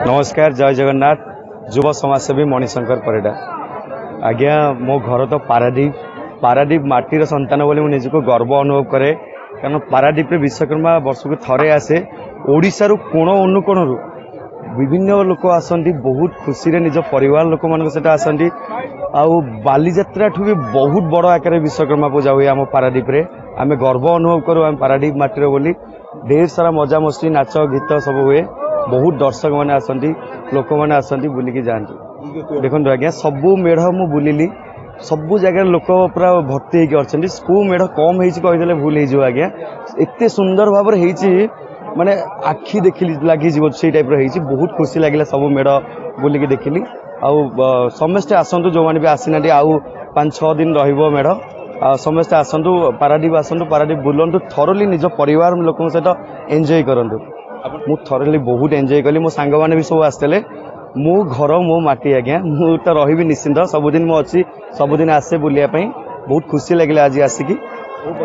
नमस्कार जय जगन्नाथ युव समाजसेवी मणिशंकर परिडा आज्ञा मो घर तो पारादीप माटीर संतान बोली मुझे गर्व अनुभव करे कारण पारादीप विश्वकर्मा वर्ष को थरे आसे ओडिशारू कोण अनुकोण विभिन्न लोक आसती बहुत खुशी रे निज परिवार लोक मान आसती आउ बालीजात्रा ठू भी बहुत बड़ आकार विश्वकर्मा पूजा हुए आम पारादीप रे आम गर्व अनुभव करूँ आम पारादीप माटीर बोली ढेर सारा मजा मस्ती नाच गीत सब हुए बहुत दर्शक मैंने आसती लोक मैंने आसती बुलिकी जाती देखो आज्ञा सबू मेढ़ मु बुलिली सबू जगह लोक पूरा भर्ती होती कौ मेढ़ कम होदे भूल हो आज्ञा एत सुंदर भाव माने आखि देखिली लगी से टाइप रही बहुत खुशी लगे सब मेढ़ बुलिकी देखिली आउ समस्ते आसतु जो मैंने भी आसीना आउ 5-6 दिन रेढ़ समस्ते आसतु पारादीप बुलंतु थरोली निज परिवार लोक सहित एंजॉय करंतु मु थरोली बहुत एंजॉय कली मो सांग मैंने भी सब आसते मो घर मो माटी आज्ञा मु तो रही निश्चिंत सबुदिन मु अच्छी सबुदिन आसे बुलियापाई बहुत खुशी लगे आज आसिकी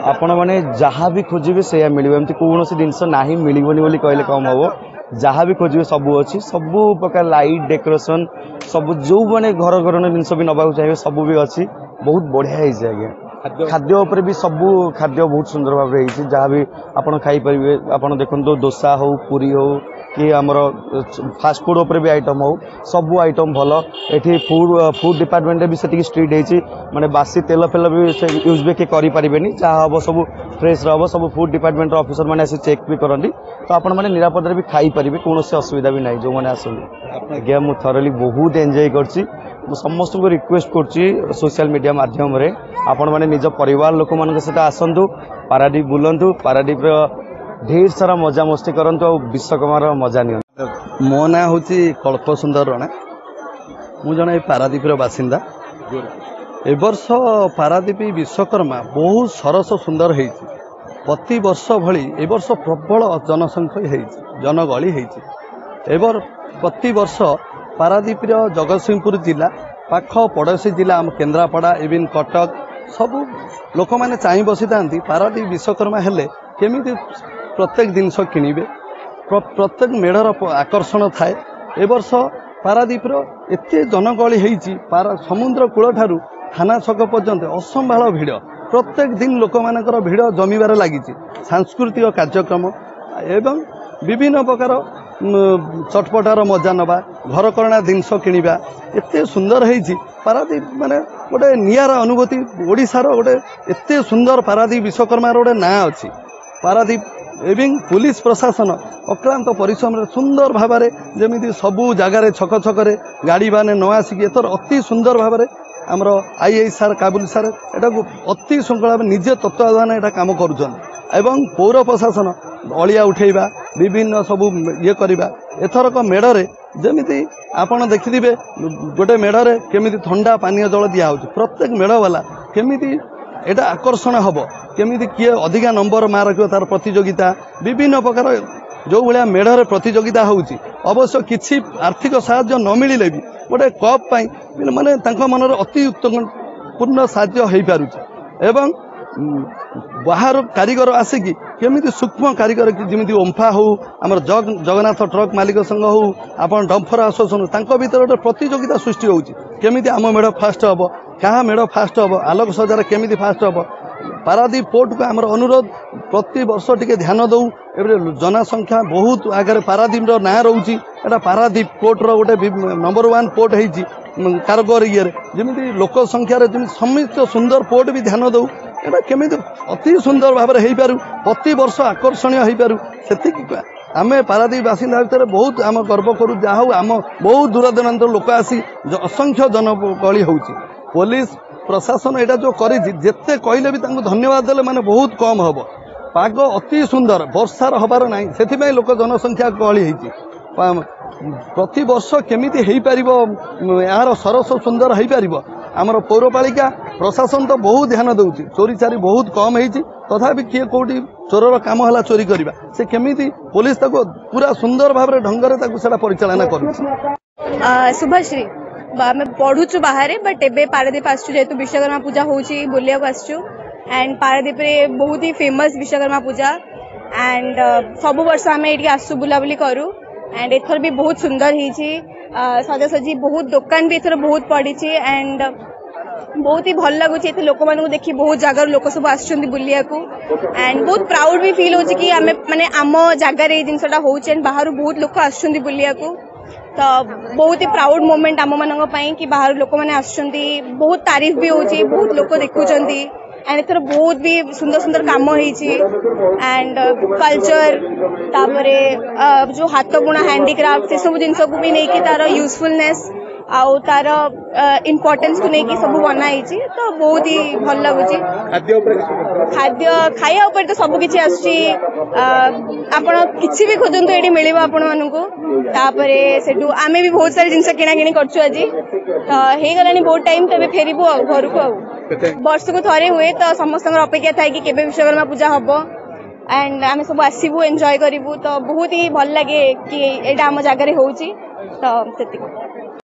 आपण मैंने जहाँ भी खोजे से मिल कौन जिनस ना मिलबनी बोली कहले कम हम जहाँ भी खोजे सबू अच्छी सबू प्रकार लाइट डेकोरेशन सब जो मैंने घर घर जिनस भी नवा चाहिए सबू भी अच्छी बहुत बढ़िया है आज्ञा खाद्य उपर भी सबू खाद्य बहुत सुंदर भाव जहाँ भी आपड़ खाईपारे आप देखो डोसा हो पूरी हो कि आमर फास्ट फूड उपर भी आइटम हो सबू आइटम भल एठी फूड डिपार्टमेंट भी से स्ट्रिक्ट है माने बासी तेल फेल भी यूज भी किए करें जहाँ हम सब फ्रेश रहा सब फूड डिपार्टमेंट ऑफिसर मैंने आसी चेक भी करती तो आपण मैंने निरापद भी खाई पारे कौन असुविधा भी ना जो मैंने आसती आज्ञा मुझे थरली बहुत एंजॉय कर समस्त को रिक्वेस्ट कर सोशल मीडिया माध्यम रे आपण मैंने निज परिवार लोक मान सहित आसतु पारादीप बुलंतु पारादीप ढेर सारा मजा मस्ती करंतु और विश्वकर्मार मजा नि मो ना हूँ कल्प सुंदर रणा मु जन पारादीप बासिंदा ए वर्ष पारादीप विश्वकर्मा बहुत सरस सुंदर है प्रति वर्ष भली ए वर्ष प्रबल जनसंख्या जनगहली होर प्रति वर्ष पारादीप जगतसिंहपुर जिला पाख पड़ोसी जिला आम केन्द्रापड़ा इवन कटक सबू लोक मैंने चाह बसी था पारादीप विश्वकर्मा हेले केमिति प्रत्येक जिनस किणवे प्रत्येक मेढ़र आकर्षण थाए ए वर्ष पारादीप एत जनगहली होती समुद्र कूल ठारू थाना छक पर्यंत असंभाल भिड़ प्रत्येक दिन लोक मानकर भिड़ जमीबार लगी सांस्कृतिक कार्यक्रम एवं विभिन्न प्रकार चटपटार मजा नवा घरकरणा जिनस किणवा एत सुंदर है पारादीप माने गोटे नियारा अनुभूति ओडिशार गोटे एत सुंदर पारादीप विश्वकर्मार गोटे ना अच्छी पारादीप एवं पुलिस प्रशासन अक्लांत परिश्रम सुंदर भाव जमी सबू जगार छक छकरे गाड़ी बाने न आसिक एथर अति सुंदर भाव आमर आई सार काबुल सार एटा अति श्रृंखला निजे तत्वाधान एटा काम करुछन एवं पौर प्रशासन अलिया उठेबा विभिन्न सबू ये करवा एथरक मेढ़े जमी आपड़ देखिथे गोटे मेढ़े केमिति ठंडा पानीय जल दिया प्रत्येक मेढ़ वाला केमिति एटा आकर्षण हम केमिति किए अधिका नंबर मार रखियो तार प्रतियोगिता विभिन्न प्रकार जो भाया मेढ़े प्रतियोगिता होउची अवश्य किसी आर्थिक साहाय्य न मिले भी गोटे कप पाई माने तांको मनर अति उत्तमपूर्ण साहाय्य हो पारुची एवं बाहर कारीगर आसिकी केमिति सूक्ष्म कारीगर जमी ओम्फा हो आमर जगन्नाथ ट्रक मालिक संघ हो आप डम्फर आसोसिएसन तांको भीतर गोटे प्रतियोगिता सृष्टि होउची केमिति आम मेढ़ फास्ट हम क्या मेढ़ फास्ट हम आलोक सजार केमिति फास्ट हम पारादीप पोर्ट को आमर अनुरोध प्रति वर्ष टिके ध्यान दऊ जनसंख्या बहुत आगे पारादीप ना रोची एटा पारादीप पोर्टर गोटे नंबर 1 पोर्ट होती कार्गो ये जमी लोक संख्यार जमी समस्त सुंदर पोर्ट भी ध्यान दऊ एटा केमिति अति सुंदर भाव में हो पारू प्रति वर्ष आकर्षणीय हो पारू से आमे पारादीप बासिंदा भर बहुत आम गर्व करूँ जहाँ हूँ आम बहुत दूरदूरांत लोक आसी असंख्य जनगहली होची पुलिस प्रशासन एटा जो करी जेते कहले भी धन्यवाद देले माने बहुत कम हम पाग अति सुंदर वर्षार हबार ना से लोक जनसंख्या गहली होती प्रति वर्ष केमिति हो पारिबो यार सरस सुंदर हो पारिबो आमर पौरपालिका प्रशासन तो बहुत ध्यान दउची चोरी चारी बहुत कम होती तथापि किए कौटी चोरर काम है चोरी करवा से केमिति पुलिस ताको पूरा सुंदर भाव ढंग से परिचालना कर शुभश्री आम पढ़ुचु बाहर बट एबे पारादीप आसु जेहेतु विश्वकर्मा पूजा होची बुलिया को आसु एंड पारादीप रे बहुत ही फेमस विश्वकर्मा पूजा एंड सब वर्ष आम ये आसु बुलाबुली करूँ एंड एथर भी बहुत सुंदर होईची सजासजी बहुत दुकान भी एथर बहुत पड़ी एंड बहुत ही भल लगुच लोक मान देखी बहुत जगार लोक सब आसुच्चंदी बुलिया को एंड बहुत प्राउड भी फील होची कि आमे माने आम जगार ये जिनसटा होची एंड बाहर बहुत लोक आसुच्चंदी बुलिया को तो बहुत ही प्राउड मोमेंट आम मानक पई कि बाहर लोक माने आसुच्चंदी बहुत तारीफ भी होची बहुत लोक देखुचंदी एंड एथर बहुत भी सुंदर सुंदर काम होईची एंड कल्चर तापरे जो हाथ बुणा हैंडीक्राफ्ट से सब जिनस को भी नहीं कि तार यूजफुलनेस आउ तार इम्पोर्टेंस को लेकिन सब बनाई तो बहुत ही भल लगुच खाद्य खाया ऊपर तो सब किसी आसुची आपण किसी भी खोजंतु एठी मिलिबो आपण मानकु तापरे सेटू आमे भी बहुत सारी जिंस किना किनी करछु आजी तो हे गलानी बहुत टाइम तबे फेरिबो घर को वर्ष को थरे हुए तो समस्त अपेक्षा थाए कि केबे विश्वकर्मा पूजा हबो एंड आमे सब आसीबु एन्जॉय करिबु तो बहुत ही भल लागे कि एटा हम जगह रे होउची तो सेति